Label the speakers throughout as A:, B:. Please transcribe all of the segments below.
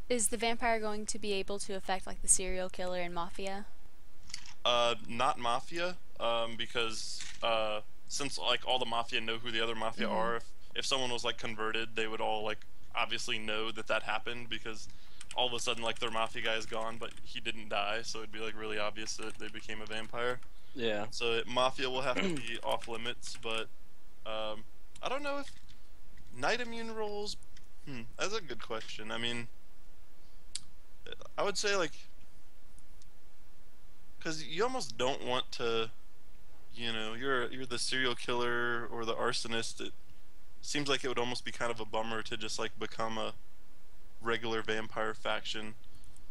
A: Is the vampire going to be able to affect like the serial killer in Mafia?
B: Not Mafia, because since like all the Mafia know who the other Mafia
A: Mm-hmm.
B: are, if someone was like converted, they would all like obviously know that that happened because all of a sudden like their Mafia guy is gone, but he didn't die, so it'd be like really obvious that they became a vampire.
C: Yeah.
B: So Mafia will have to be off limits, but um, I don't know if night immune roles. That's a good question. I mean, I would say like because you almost don't want to. You're the serial killer or the arsonist. It seems like it would almost be kind of a bummer to just like become a regular vampire faction.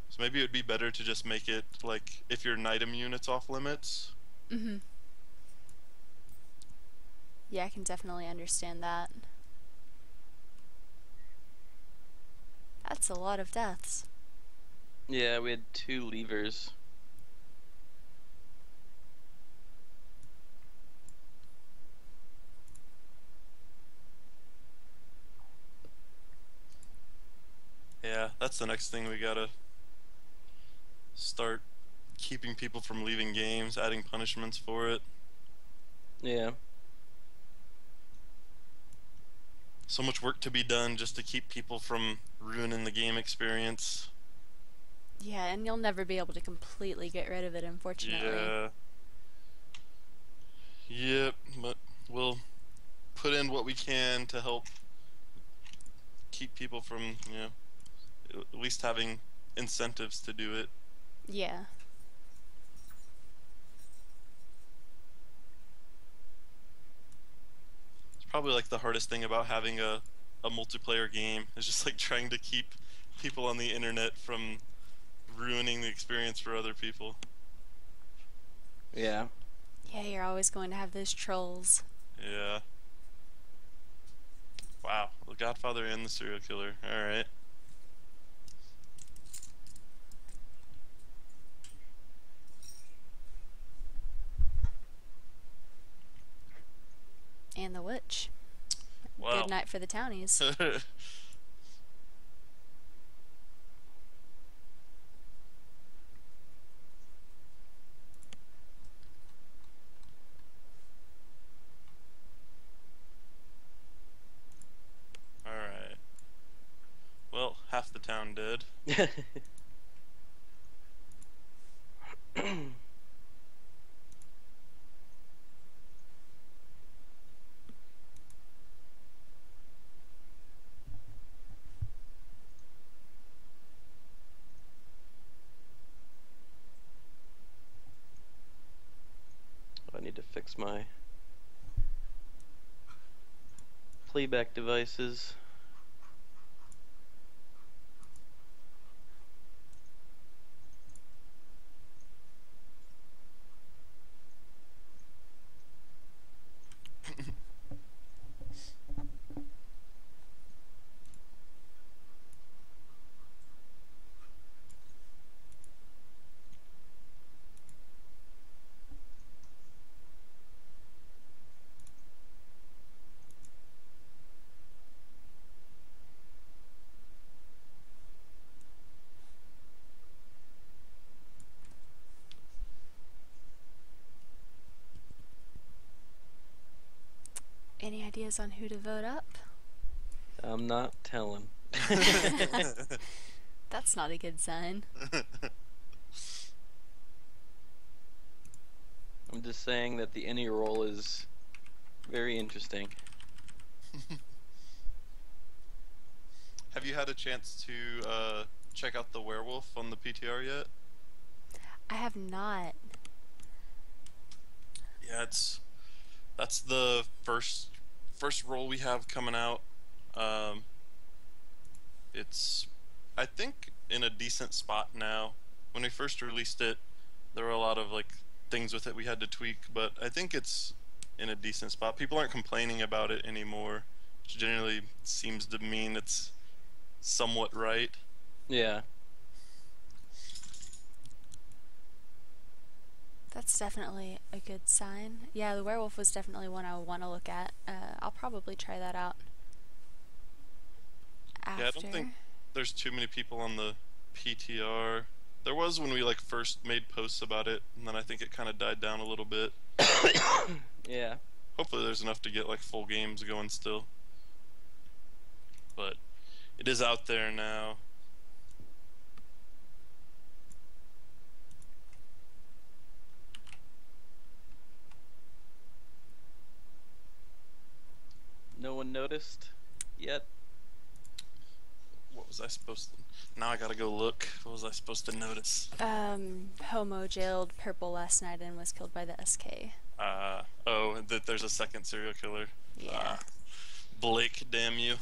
B: So maybe it would be better to just make it like if you're night immune, it's off limits.
A: Mm-hmm. Yeah, I can definitely understand that. That's a lot of deaths.
C: Yeah, we had 2 levers.
B: Yeah, that's the next thing we gotta start keeping people from leaving games, adding punishments for it.
C: Yeah.
B: So much work to be done just to keep people from ruining the game experience.
A: Yeah, and you'll never be able to completely get rid of it, unfortunately.
B: Yeah. Yep, but we'll put in what we can to help keep people from, at least having incentives to do it.
A: Yeah.
B: It's probably like the hardest thing about having a multiplayer game is just like trying to keep people on the internet from ruining the experience for other people.
C: Yeah.
A: Yeah, you're always going to have those trolls.
B: Yeah. Wow. The Godfather and the serial killer. Alright.
A: And the witch. Good
B: Wow.
A: night for the townies.
B: Alright. Well, half the town dead.
C: I need to fix my playback devices.
A: Any ideas on who to vote up?
C: I'm not telling.
A: That's not a good sign.
C: I'm just saying that the any roll is very interesting.
B: Have you had a chance to check out the werewolf on the PTR yet?
A: I have not.
B: Yeah, that's the first role we have coming out. Um, it's I think in a decent spot now. When we first released it, there were a lot of like things with it we had to tweak, but I think it's in a decent spot. People aren't complaining about it anymore, which generally seems to mean it's somewhat right.
C: Yeah.
A: That's definitely a good sign. Yeah, the werewolf was definitely one I would want to look at. I'll probably try that out
B: Yeah,
A: after.
B: there's too many people on the PTR. There was when we like first made posts about it, and then I think it kind of died down a little bit.
C: Yeah.
B: Hopefully there's enough to get like full games going still. But it is out there now.
C: No one noticed yet.
B: What was I supposed to... Now I gotta go look. What was I supposed to notice?
A: Homo jailed purple last night and was killed by the SK.
B: Oh, that there's a second serial killer.
A: Yeah.
B: Blake, damn you.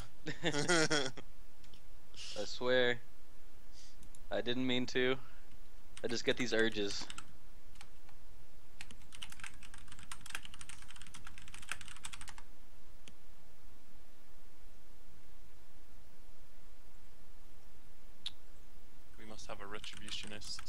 C: I swear. I didn't mean to. I just get these urges.
B: We must have a retributionist.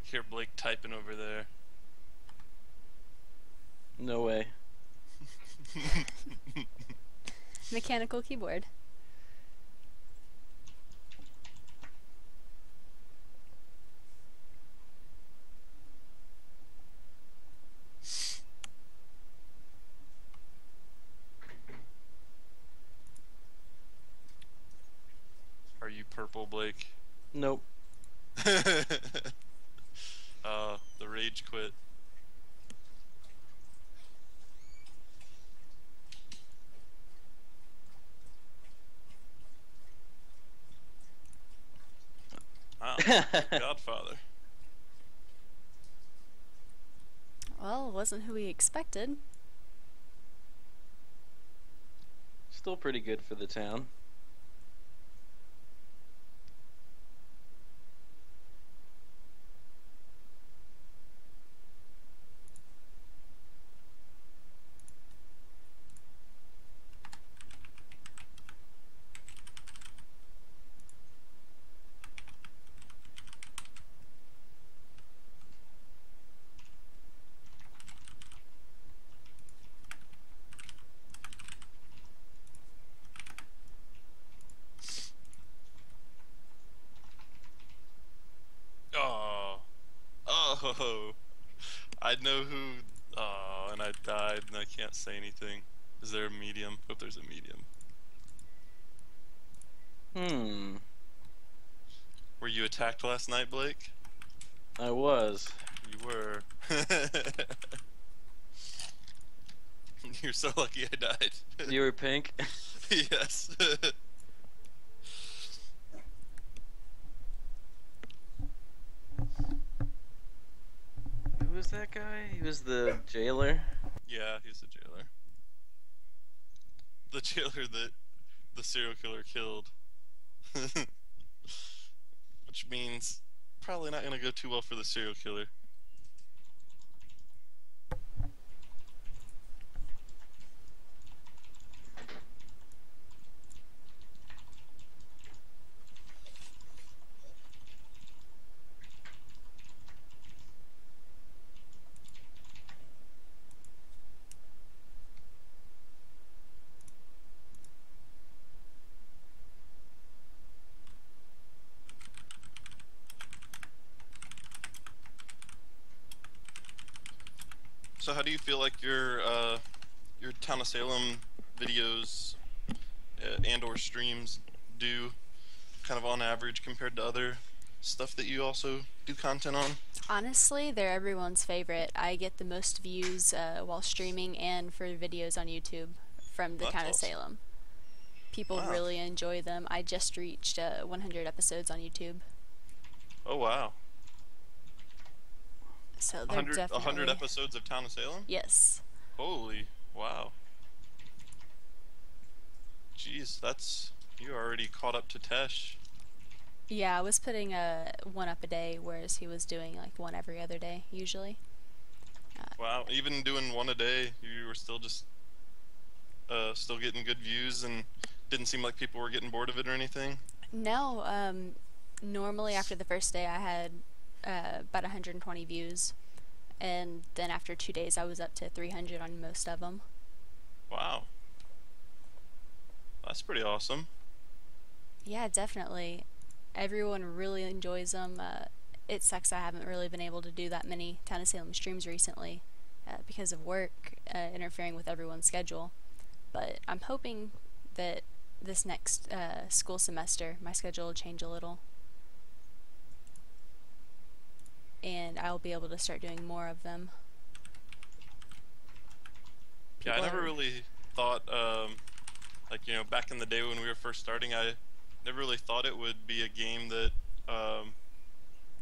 B: Hear Blake typing over there.
C: No way.
A: Mechanical keyboard.
B: Are you purple, Blake?
C: Nope.
B: The rage quit. Wow, Godfather.
A: Well, wasn't who we expected.
C: Still pretty good for the town.
B: Oh, I know who. Oh, and I died, and I can't say anything. Is there a medium? Hope there's a medium. Were you attacked last night, Blake?
C: I was.
B: You were. You're so lucky I died.
C: You were pink?
B: Yes.
C: Who was that guy? He was the jailer?
B: Yeah, he's the jailer. The jailer that the serial killer killed. Which means probably not gonna go too well for the serial killer. So how do you feel like your Town of Salem videos and/or streams do, kind of on average compared to other stuff that you also do content on?
A: Honestly, they're everyone's favorite. I get the most views while streaming and for videos on YouTube from the
B: That's
A: Town of
B: awesome.
A: Salem. People
B: Wow.
A: really enjoy them. I just reached 100 episodes on YouTube.
B: Oh Oh wow.
A: So
B: A
A: they're
B: hundred
A: definitely,
B: episodes of Town of Salem?
A: yes.
B: Holy wow. Jeez, that's you already caught up to Tesh.
A: Yeah, I was putting one up a day, whereas he was doing like one every other day usually.
B: Wow, even doing one a day, you were still just still getting good views and didn't seem like people were getting bored of it or anything.
A: No, normally after the first day I had about 120 views, and then after 2 days I was up to 300 on most of them.
B: Wow, that's pretty awesome.
A: Yeah, definitely. Everyone really enjoys them. It sucks I haven't really been able to do that many Town of Salem streams recently because of work interfering with everyone's schedule. But I'm hoping that this next school semester my schedule will change a little and I'll be able to start doing more of them.
B: Yeah, I
A: People
B: never
A: are,
B: really thought, like, back in the day when we were first starting, I never really thought it would be a game that um,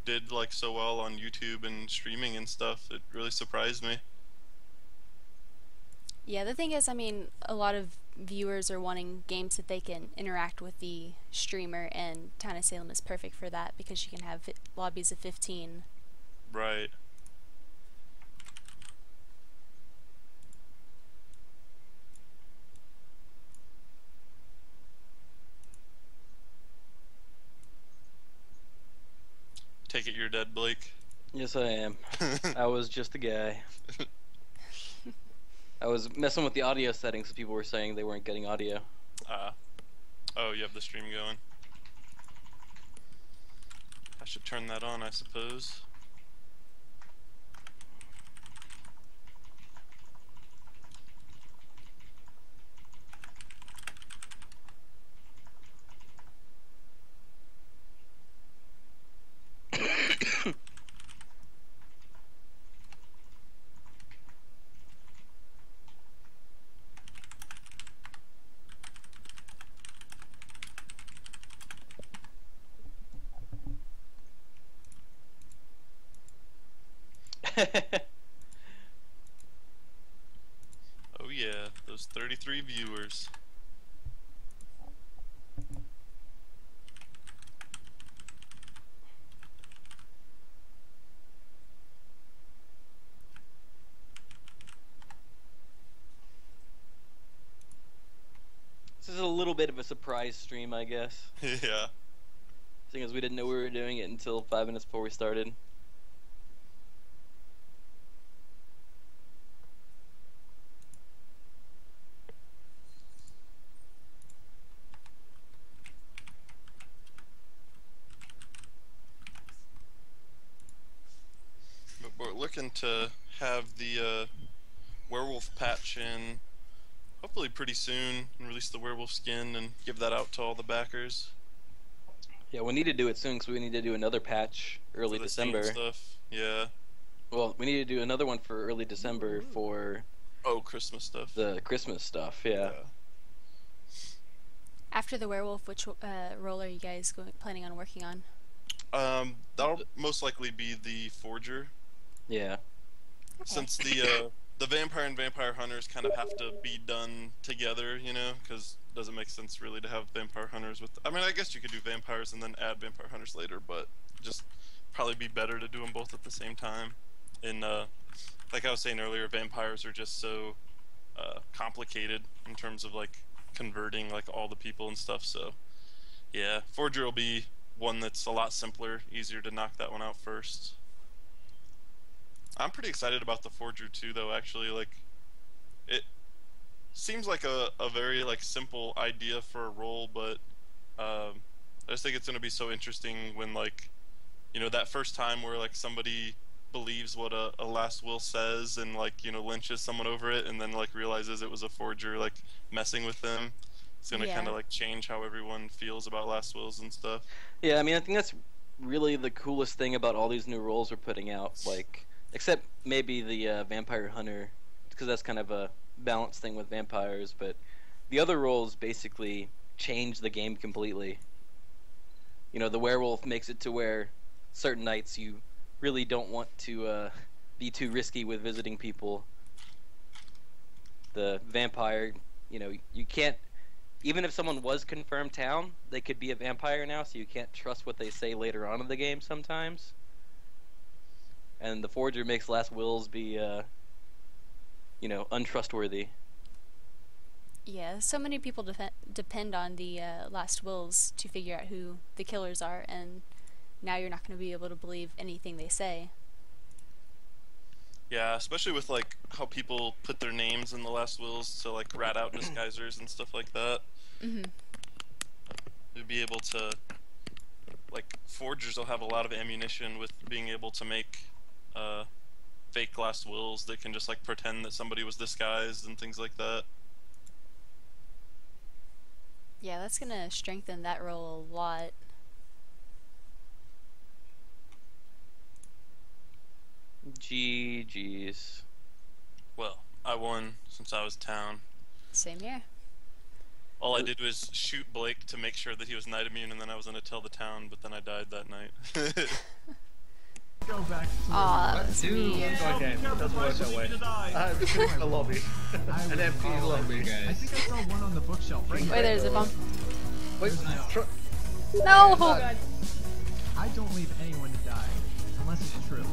B: did like so well on YouTube and streaming and stuff. It really surprised me.
A: yeah, the thing is, I mean, a lot of viewers are wanting games that they can interact with the streamer, and Town of Salem is perfect for that because you can have lobbies of 15.
B: Right. Take it you're dead, Blake.
C: Yes, I am. I was just a guy. I was messing with the audio settings. So people were saying they weren't getting audio.
B: Oh, you have the stream going. I should turn that on, I suppose. Oh yeah, those 33 viewers.
C: This is a little bit of a surprise stream, I guess.
B: Yeah.
C: Seeing as we didn't know we were doing it until 5 minutes before we started.
B: But we're looking to have the werewolf patch in hopefully pretty soon and release the werewolf skin and give that out to all the backers
C: Yeah, we need to do it soon because we need to do another patch early
B: for the same
C: December.
B: stuff. Yeah.
C: Well, we need to do another one for early December for
B: Oh, Christmas stuff.
C: the Christmas stuff. Yeah.
A: After the werewolf, which role are you guys planning on working on?
B: That'll most likely be the forger,
C: Yeah.
A: Okay.
B: since the vampire and vampire hunters kind of have to be done together, because it doesn't make sense really to have vampire hunters with. I mean, I guess you could do vampires and then add vampire hunters later, but just probably be better to do them both at the same time. And like I was saying earlier, vampires are just so complicated in terms of like converting like all the people and stuff. So yeah, forger will be one that's a lot simpler, easier to knock that one out first. I'm pretty excited about the forger too, though. Actually, like it seems like a very like simple idea for a role, but I just think it's gonna be so interesting when like that first time where like somebody believes what a last will says and like lynches someone over it and then like realizes it was a forger like messing with them. It's gonna
A: Yeah.
B: kind of like change how everyone feels about last wills and stuff.
C: Yeah, I mean, I think that's really the coolest thing about all these new roles we're putting out. Like, except maybe the vampire hunter, because that's kind of a balanced thing with vampires. But the other roles basically change the game completely. The werewolf makes it to where certain nights you really don't want to be too risky with visiting people. The vampire, you can't. Even if someone was confirmed town, they could be a vampire now, so you can't trust what they say later on in the game sometimes. And the forger makes last wills be, untrustworthy.
A: Yeah, so many people depend on the last wills to figure out who the killers are, and now you're not going to be able to believe anything they say.
B: Yeah, especially with like how people put their names in the last wills to like rat out disguisers and stuff like that.
A: Mm-hmm.
B: To be able to, like, forgers will have a lot of ammunition with being able to make fake last wills that can just like pretend that somebody was disguised and things like that.
A: Yeah, that's going to strengthen that role a lot.
C: GG's.
B: Well, I won since I was town.
A: Same here.
B: All I did was shoot Blake to make sure that he was night immune, and then I was gonna tell the town, but then I died that night.
D: Go back to
A: Aw, that's mean.
E: Okay, doesn't work that way. This is the lobby. An empty lobby.
D: I think I saw one on the bookshelf right
A: Wait,
D: here.
A: there's a bomb.
E: Wait,
A: No!
D: I don't leave anyone to die, unless it's true.